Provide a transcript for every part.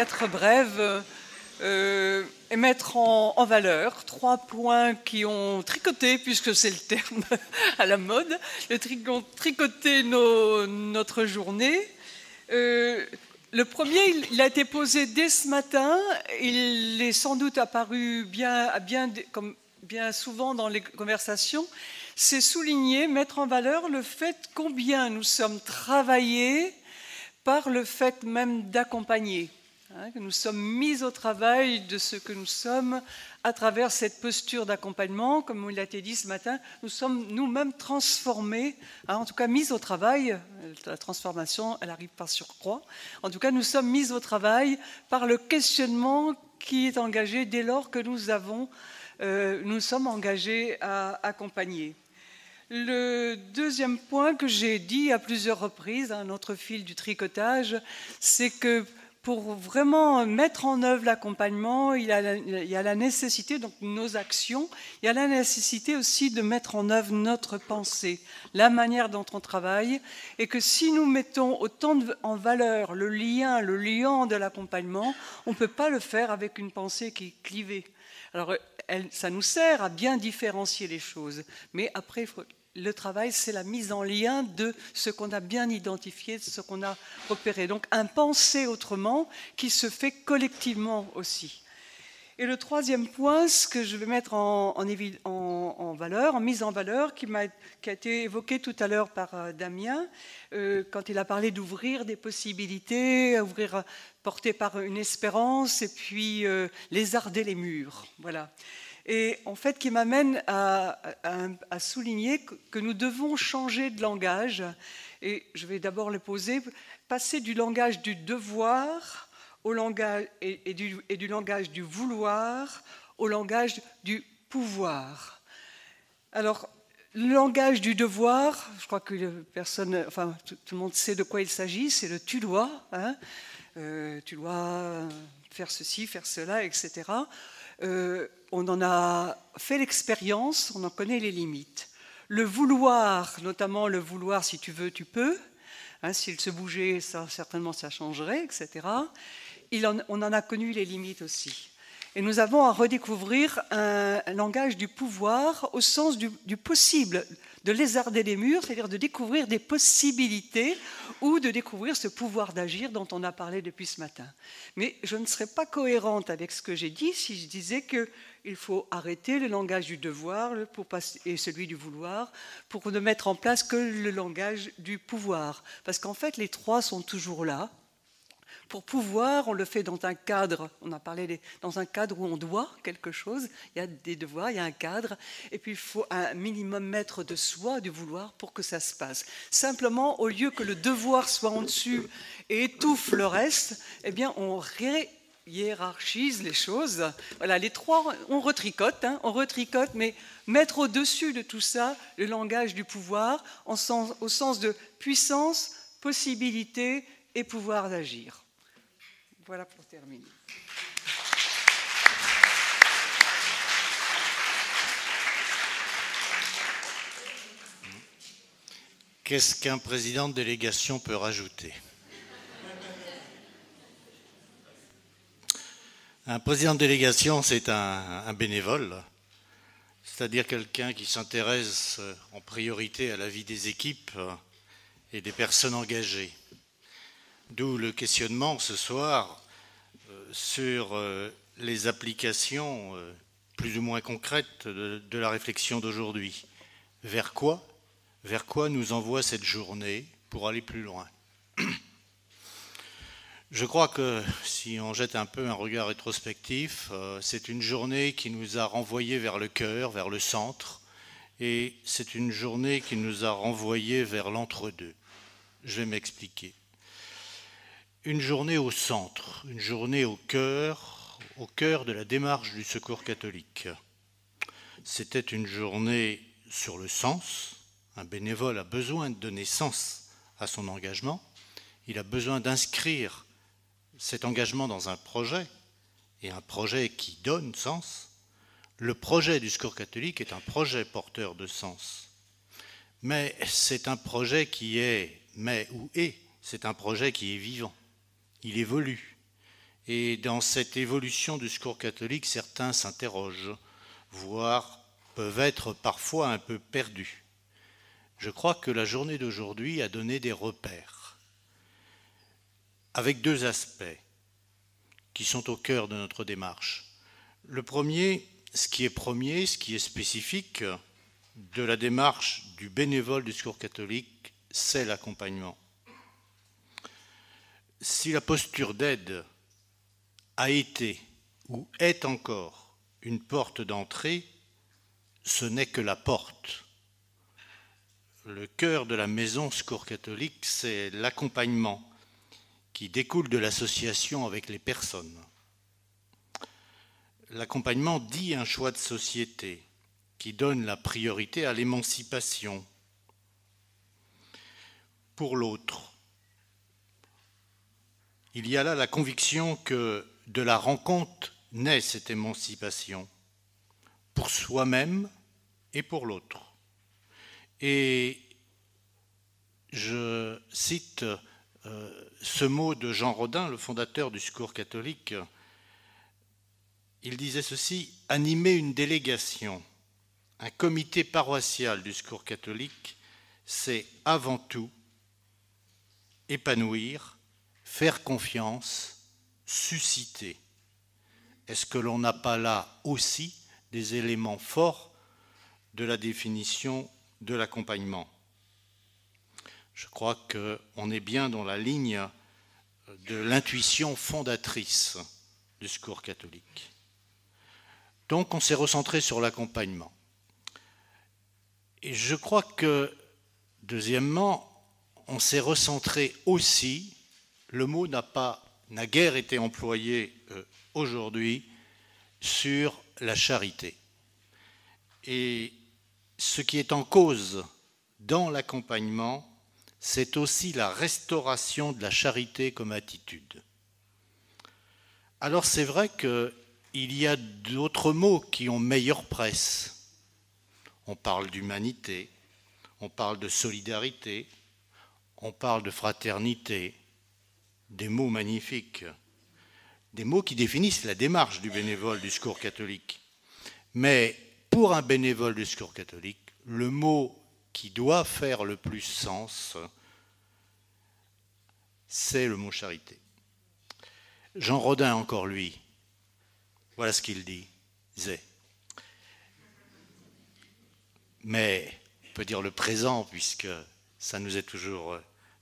être brève et mettre en valeur 3 points qui ont tricoté, puisque c'est le terme à la mode, tricoté notre journée. Le premier, il a été posé dès ce matin. Il est sans doute apparu bien souvent dans les conversations. C'est souligner, mettre en valeur le fait combien nous sommes travaillés par le fait même d'accompagner. Que nous sommes mis au travail de ce que nous sommes à travers cette posture d'accompagnement. Comme il a été dit ce matin, nous sommes nous-mêmes transformés, en tout cas mis au travail. La transformation, elle arrive par surcroît. En tout cas, nous sommes mis au travail par le questionnement qui est engagé dès lors que nous sommes engagés à accompagner. Le deuxième point que j'ai dit à plusieurs reprises, notre fil du tricotage, c'est que pour vraiment mettre en œuvre l'accompagnement, il y a la nécessité, donc nos actions, il y a la nécessité aussi de mettre en œuvre notre pensée, la manière dont on travaille, et que si nous mettons autant en valeur le liant de l'accompagnement, on ne peut pas le faire avec une pensée qui est clivée. Alors, ça nous sert à bien différencier les choses, mais après, le travail, c'est la mise en lien de ce qu'on a bien identifié, de ce qu'on a repéré. Donc, un penser autrement qui se fait collectivement aussi. Et le troisième point, ce que je vais mettre en mise en valeur, qui a été évoqué tout à l'heure par Damien, quand il a parlé d'ouvrir des possibilités, porté par une espérance, et puis lézarder les murs. Voilà. Et en fait, qui m'amène à souligner que nous devons changer de langage. Et je vais d'abord le poser, passer du langage du devoir au langage, et du langage du vouloir au langage du pouvoir. Alors, le langage du devoir, je crois que tout le monde sait de quoi il s'agit, c'est le tu dois. Tu dois faire ceci, faire cela, etc. On en a fait l'expérience, on en connaît les limites. Le vouloir, notamment le vouloir si tu veux, tu peux. S'il se bougeait, certainement ça changerait, etc. On en a connu les limites aussi. Et nous avons à redécouvrir un langage du pouvoir au sens du possible, de lézarder les murs, c'est-à-dire de découvrir des possibilités ou de découvrir ce pouvoir d'agir dont on a parlé depuis ce matin. Mais je ne serais pas cohérente avec ce que j'ai dit si je disais qu'il faut arrêter le langage du devoir et celui du vouloir pour ne mettre en place que le langage du pouvoir. Parce qu'en fait, les trois sont toujours là. Pour pouvoir, on le fait dans un cadre, on a parlé dans un cadre où on doit quelque chose, il y a des devoirs, il y a un cadre, et puis il faut un minimum mettre de soi, du vouloir, pour que ça se passe. Simplement, au lieu que le devoir soit en dessus et étouffe le reste, eh bien, on hiérarchise les choses. Voilà, les trois, on retricote, mais mettre au-dessus de tout ça le langage du pouvoir au sens de puissance, possibilité et pouvoir d'agir. Voilà pour terminer. Qu'est-ce qu'un président de délégation peut rajouter ? Un président de délégation, c'est un bénévole, c'est-à-dire quelqu'un qui s'intéresse en priorité à la vie des équipes et des personnes engagées. D'où le questionnement ce soir sur les applications plus ou moins concrètes de la réflexion d'aujourd'hui. Vers quoi nous envoie cette journée pour aller plus loin ? Je crois que si on jette un peu un regard rétrospectif, c'est une journée qui nous a renvoyés vers le cœur, vers le centre, et c'est une journée qui nous a renvoyés vers l'entre-deux. Je vais m'expliquer. Une journée au centre, une journée au cœur de la démarche du Secours catholique. C'était une journée sur le sens. Un bénévole a besoin de donner sens à son engagement. Il a besoin d'inscrire cet engagement dans un projet, et un projet qui donne sens. Le projet du Secours catholique est un projet porteur de sens. Mais c'est un projet c'est un projet qui est vivant. Il évolue. Et dans cette évolution du secours catholique, certains s'interrogent, voire peuvent être parfois un peu perdus. Je crois que la journée d'aujourd'hui a donné des repères, avec deux aspects qui sont au cœur de notre démarche. Le premier, ce qui est spécifique de la démarche du bénévole du secours catholique, c'est l'accompagnement. Si la posture d'aide a été ou est encore une porte d'entrée, ce n'est que la porte. Le cœur de la maison secours catholique, c'est l'accompagnement qui découle de l'association avec les personnes. L'accompagnement dit un choix de société qui donne la priorité à l'émancipation pour l'autre. Il y a là la conviction que de la rencontre naît cette émancipation pour soi-même et pour l'autre. Et je cite ce mot de Jean Rodin, le fondateur du Secours catholique. Il disait ceci: animer une délégation, un comité paroissial du Secours catholique, c'est avant tout épanouir, faire confiance, susciter. Est-ce que l'on n'a pas là aussi des éléments forts de la définition de l'accompagnement? Je crois qu'on est bien dans la ligne de l'intuition fondatrice du secours catholique. Donc on s'est recentré sur l'accompagnement. Et je crois que, deuxièmement, on s'est recentré aussi, le mot n'a guère été employé aujourd'hui, sur la charité. Et ce qui est en cause dans l'accompagnement, c'est aussi la restauration de la charité comme attitude. Alors c'est vrai qu'il y a d'autres mots qui ont meilleure presse. On parle d'humanité, on parle de solidarité, on parle de fraternité, des mots magnifiques, des mots qui définissent la démarche du bénévole du secours catholique. Mais pour un bénévole du secours catholique, le mot qui doit faire le plus sens, c'est le mot charité. Jean Rodin, encore lui, voilà ce qu'il disait. Mais on peut dire le présent, puisque ça nous est toujours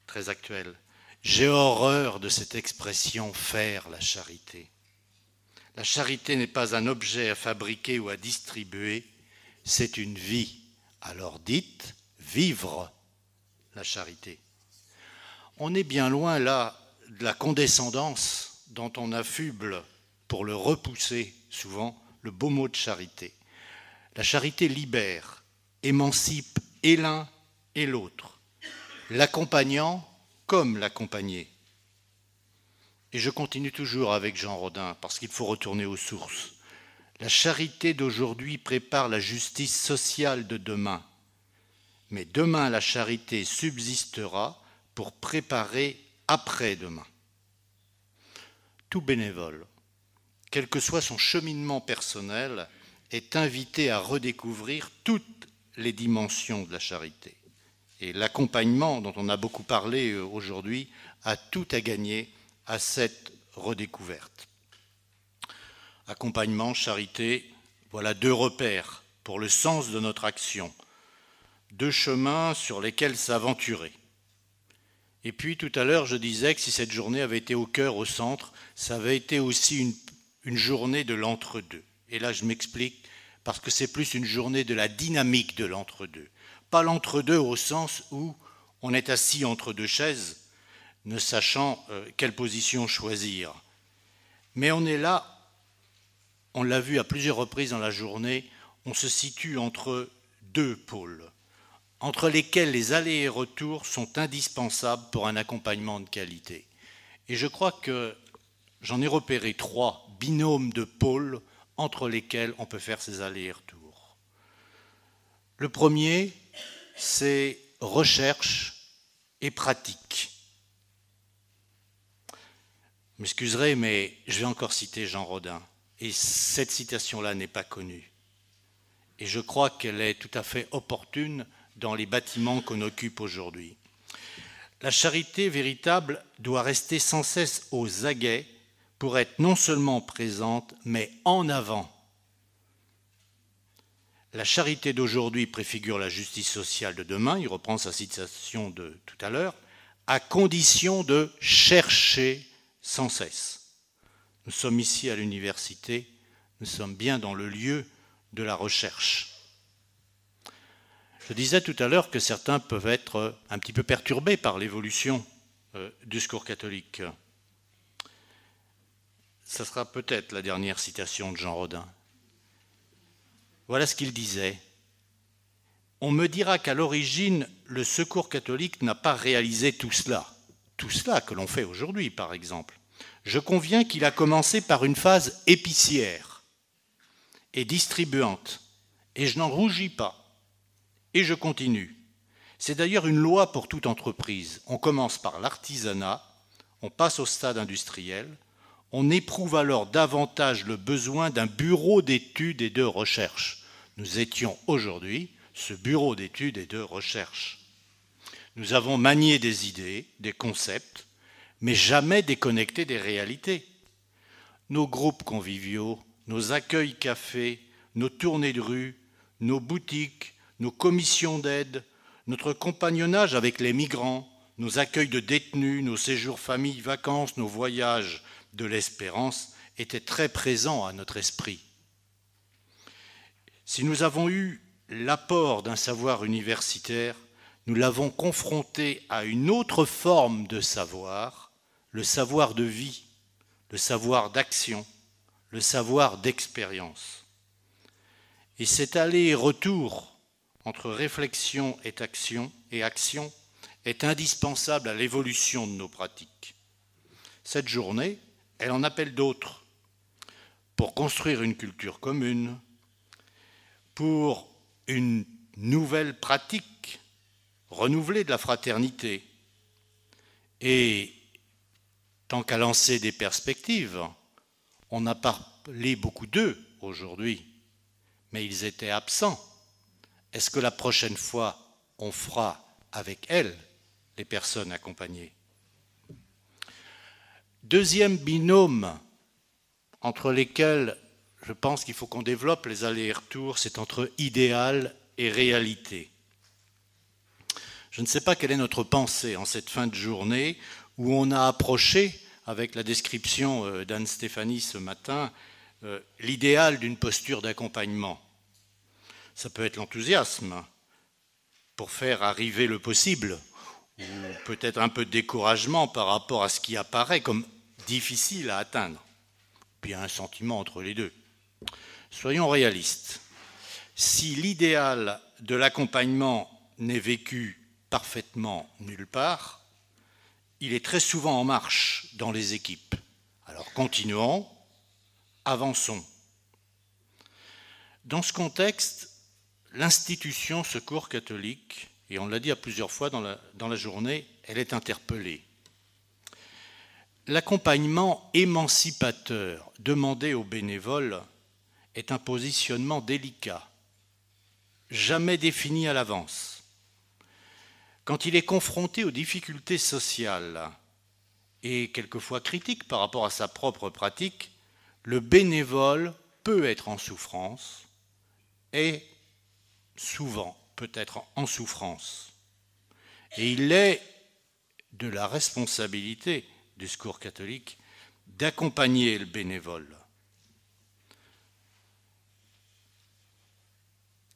très actuel. J'ai horreur de cette expression « faire la charité ». La charité n'est pas un objet à fabriquer ou à distribuer, c'est une vie. Alors dites « vivre la charité ». On est bien loin là de la condescendance dont on affuble, pour le repousser souvent, le beau mot de charité. La charité libère, émancipe et l'un et l'autre, l'accompagnant comme l'accompagné. Et je continue toujours avec Jean Rodin, parce qu'il faut retourner aux sources. La charité d'aujourd'hui prépare la justice sociale de demain. Mais demain, la charité subsistera pour préparer après-demain. Tout bénévole, quel que soit son cheminement personnel, est invité à redécouvrir toutes les dimensions de la charité. Et l'accompagnement, dont on a beaucoup parlé aujourd'hui, a tout à gagner à cette redécouverte. Accompagnement, charité, voilà deux repères pour le sens de notre action, deux chemins sur lesquels s'aventurer. Et puis tout à l'heure, je disais que si cette journée avait été au cœur, au centre, ça avait été aussi une journée de l'entre-deux. Et là, je m'explique, parce que c'est plus une journée de la dynamique de l'entre-deux. Pas l'entre-deux au sens où on est assis entre deux chaises, ne sachant quelle position choisir. Mais on est là, on l'a vu à plusieurs reprises dans la journée, on se situe entre deux pôles, entre lesquels les allers et retours sont indispensables pour un accompagnement de qualité. Et je crois que j'en ai repéré 3 binômes de pôles entre lesquels on peut faire ces allers et retours. Le premier, c'est recherche et pratique. Vous m'excuserez, mais je vais encore citer Jean Rodin. Et cette citation-là n'est pas connue. Et je crois qu'elle est tout à fait opportune dans les bâtiments qu'on occupe aujourd'hui. La charité véritable doit rester sans cesse aux aguets pour être non seulement présente, mais en avant. La charité d'aujourd'hui préfigure la justice sociale de demain, il reprend sa citation de tout à l'heure, à condition de chercher sans cesse. Nous sommes ici à l'université, nous sommes bien dans le lieu de la recherche. Je disais tout à l'heure que certains peuvent être un petit peu perturbés par l'évolution du discours catholique. Ça sera peut-être la dernière citation de Jean Rodin. Voilà ce qu'il disait. On me dira qu'à l'origine, le Secours catholique n'a pas réalisé tout cela que l'on fait aujourd'hui, par exemple. Je conviens qu'il a commencé par une phase épicière et distribuante, et je n'en rougis pas. Et je continue. C'est d'ailleurs une loi pour toute entreprise. On commence par l'artisanat, on passe au stade industriel, on éprouve alors davantage le besoin d'un bureau d'études et de recherche. Nous étions aujourd'hui ce bureau d'études et de recherche. Nous avons manié des idées, des concepts, mais jamais déconnectés des réalités. Nos groupes conviviaux, nos accueils cafés, nos tournées de rue, nos boutiques, nos commissions d'aide, notre compagnonnage avec les migrants, nos accueils de détenus, nos séjours famille, vacances, nos voyages de l'espérance étaient très présents à notre esprit. Si nous avons eu l'apport d'un savoir universitaire, nous l'avons confronté à une autre forme de savoir, le savoir de vie, le savoir d'action, le savoir d'expérience. Et cet aller et retour entre réflexion et action est indispensable à l'évolution de nos pratiques. Cette journée, elle en appelle d'autres pour construire une culture commune, pour une nouvelle pratique renouvelée de la fraternité. Et tant qu'à lancer des perspectives, on a parlé beaucoup d'eux aujourd'hui, mais ils étaient absents. Est-ce que la prochaine fois, on fera avec elles les personnes accompagnées? Deuxième binôme entre lesquels je pense qu'il faut qu'on développe les allers-retours, c'est entre idéal et réalité. Je ne sais pas quelle est notre pensée en cette fin de journée où on a approché, avec la description d'Anne-Stéphanie ce matin, l'idéal d'une posture d'accompagnement. Ça peut être l'enthousiasme pour faire arriver le possible, ou peut-être un peu de découragement par rapport à ce qui apparaît comme difficile à atteindre. Puis il y a un sentiment entre les deux. Soyons réalistes. Si l'idéal de l'accompagnement n'est vécu parfaitement nulle part, il est très souvent en marche dans les équipes. Alors continuons, avançons. Dans ce contexte, l'institution Secours catholique, et on l'a dit à plusieurs fois dans la journée, elle est interpellée. L'accompagnement émancipateur demandé aux bénévoles est un positionnement délicat, jamais défini à l'avance. Quand il est confronté aux difficultés sociales et quelquefois critiques par rapport à sa propre pratique, le bénévole peut être en souffrance et souvent peut être en souffrance. Et il est de la responsabilité du Secours catholique d'accompagner le bénévole.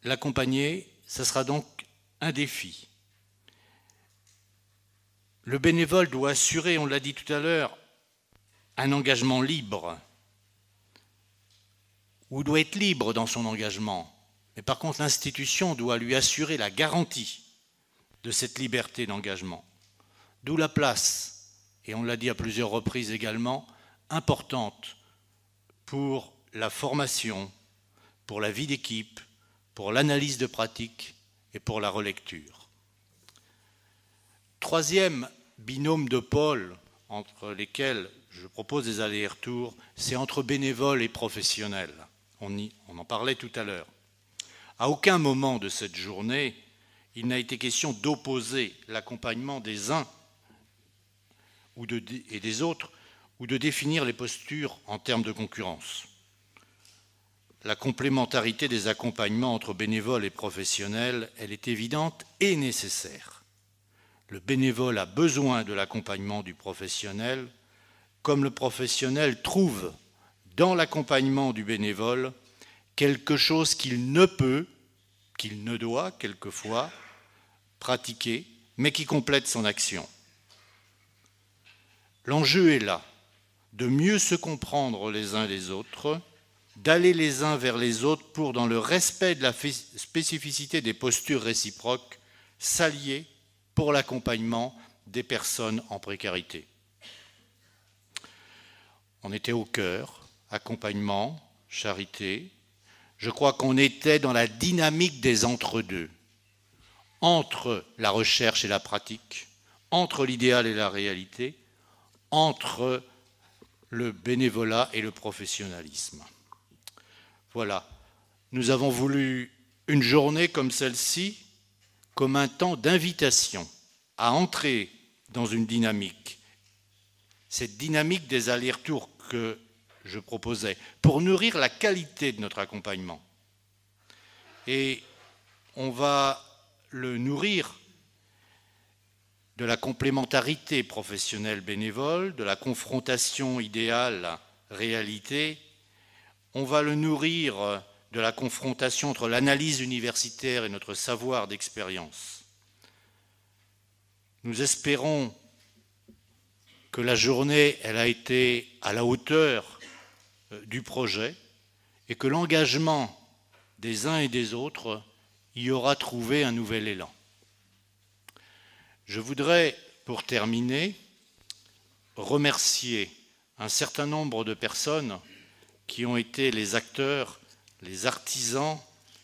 L'accompagner, ce sera donc un défi. Le bénévole doit assurer, on l'a dit tout à l'heure, un engagement libre, ou doit être libre dans son engagement. Mais par contre, l'institution doit lui assurer la garantie de cette liberté d'engagement. D'où la place, et on l'a dit à plusieurs reprises également, importante pour la formation, pour la vie d'équipe, pour l'analyse de pratique et pour la relecture. Troisième binôme de pôles entre lesquels je propose des allers-retours, c'est entre bénévoles et professionnels. On en parlait tout à l'heure. À aucun moment de cette journée, il n'a été question d'opposer l'accompagnement des uns et des autres, ou de définir les postures en termes de concurrence. La complémentarité des accompagnements entre bénévoles et professionnels, elle est évidente et nécessaire. Le bénévole a besoin de l'accompagnement du professionnel, comme le professionnel trouve dans l'accompagnement du bénévole quelque chose qu'il ne peut, qu'il ne doit quelquefois pratiquer, mais qui complète son action. L'enjeu est là, de mieux se comprendre les uns les autres, d'aller les uns vers les autres pour, dans le respect de la spécificité des postures réciproques, s'allier pour l'accompagnement des personnes en précarité. On était au cœur, accompagnement, charité. Je crois qu'on était dans la dynamique des entre-deux, entre la recherche et la pratique, entre l'idéal et la réalité, entre le bénévolat et le professionnalisme. Voilà, nous avons voulu une journée comme celle-ci, comme un temps d'invitation à entrer dans une dynamique, cette dynamique des allers-retours que je proposais, pour nourrir la qualité de notre accompagnement. Et on va le nourrir de la complémentarité professionnelle bénévole, de la confrontation idéale-réalité. On va le nourrir de la confrontation entre l'analyse universitaire et notre savoir d'expérience. Nous espérons que la journée, elle a été à la hauteur du projet et que l'engagement des uns et des autres y aura trouvé un nouvel élan. Je voudrais, pour terminer, remercier un certain nombre de personnes qui ont été les acteurs, les artisans,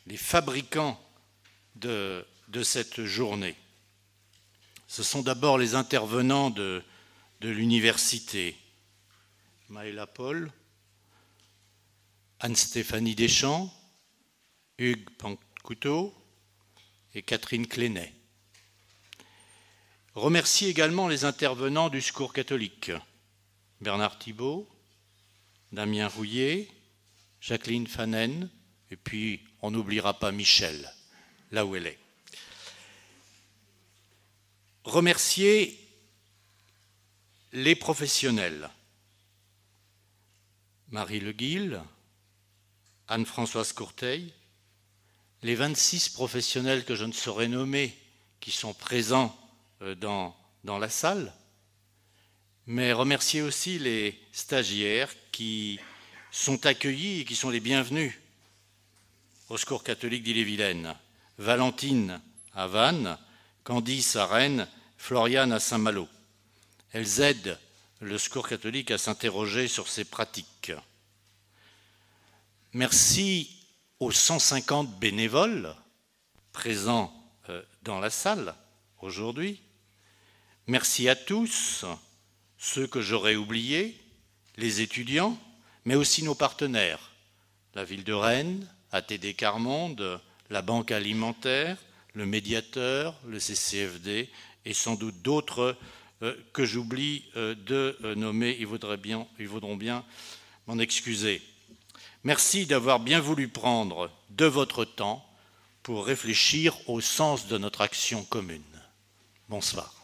les fabricants de cette journée. Ce sont d'abord les intervenants de l'université, Maëla Paul, Anne-Stéphanie Deschamps, Hugues Pancouteau et Catherine Clénet. Remercier également les intervenants du Secours catholique, Bernard Thibault, Damien Rouillet, Jacqueline Fanen, et puis on n'oubliera pas Michel, là où elle est. Remercier les professionnels, Marie Le Guil, Anne-Françoise Courteil, les 26 professionnels que je ne saurais nommer qui sont présents dans la salle, mais remercier aussi les stagiaires qui sont accueillis et qui sont les bienvenus au Secours catholique d'Ille-et-Vilaine. Valentine à Vannes, Candice à Rennes, Floriane à Saint-Malo. Elles aident le Secours catholique à s'interroger sur ses pratiques. Merci aux 150 bénévoles présents dans la salle aujourd'hui. Merci à tous, ceux que j'aurais oubliés, les étudiants, mais aussi nos partenaires, la ville de Rennes, ATD Carmonde, la Banque alimentaire, le médiateur, le CCFD et sans doute d'autres que j'oublie de nommer, ils voudront bien m'en excuser. Merci d'avoir bien voulu prendre de votre temps pour réfléchir au sens de notre action commune. Bonsoir.